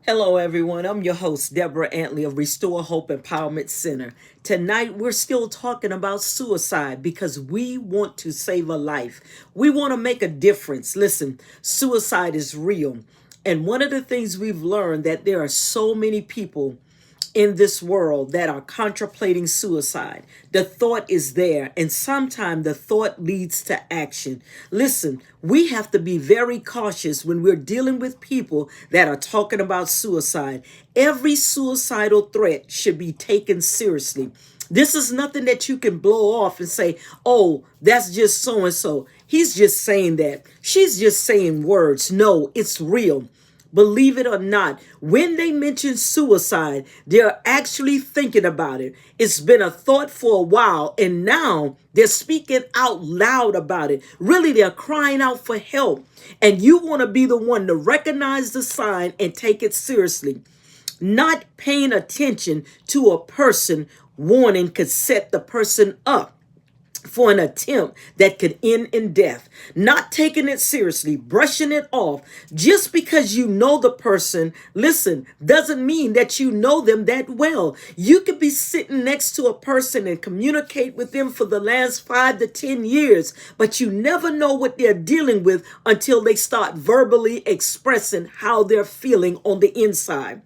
Hello, everyone. I'm your host, Deborah Antley of Restore Hope Empowerment Center. Tonight, we're still talking about suicide because we want to save a life. We want to make a difference. Listen, suicide is real. And one of the things we've learned that there are so many people in this world that are contemplating suicide. The thought is there, and sometimes the thought leads to action. Listen, we have to be very cautious when we're dealing with people that are talking about suicide. Every suicidal threat should be taken seriously. This is nothing that you can blow off and say, oh, that's just so and so. He's just saying that. She's just saying words. No, it's real. Believe it or not, when they mention suicide, they're actually thinking about it. It's been a thought for a while, and now they're speaking out loud about it. Really, they're crying out for help. And you want to be the one to recognize the sign and take it seriously. Not paying attention to a person warning could set the person up for an attempt that could end in death. Not taking it seriously, brushing it off. Just because you know the person, listen, doesn't mean that you know them that well. You could be sitting next to a person and communicate with them for the last 5 to 10 years, but you never know what they're dealing with until they start verbally expressing how they're feeling on the inside.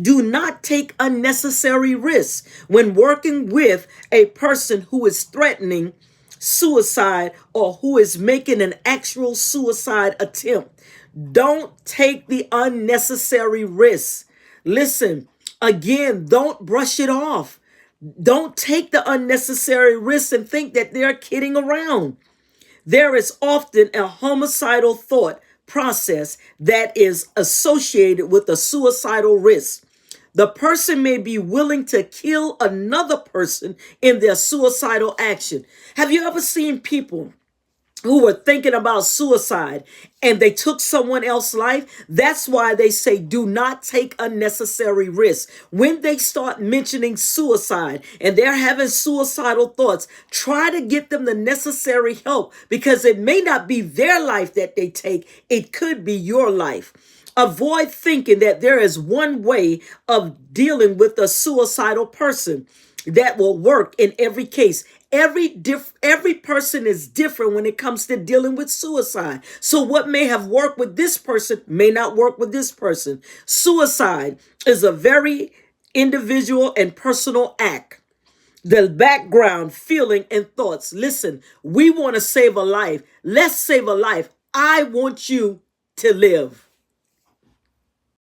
Do not take unnecessary risks when working with a person who is threatening suicide or who is making an actual suicide attempt. Don't take the unnecessary risks. Listen, again, don't brush it off. Don't take the unnecessary risks and think that they're kidding around. There is often a homicidal thought process that is associated with a suicidal risk. The person may be willing to kill another person in their suicidal action. Have you ever seen people who were thinking about suicide and they took someone else's life? That's why they say do not take unnecessary risks. When they start mentioning suicide and they're having suicidal thoughts, try to get them the necessary help, because it may not be their life that they take, it could be your life. Avoid thinking that there is one way of dealing with a suicidal person that will work in every case. Every person is different when it comes to dealing with suicide. So what may have worked with this person may not work with this person. Suicide is a very individual and personal act. The background, feeling, and thoughts. Listen, we want to save a life. Let's save a life. I want you to live.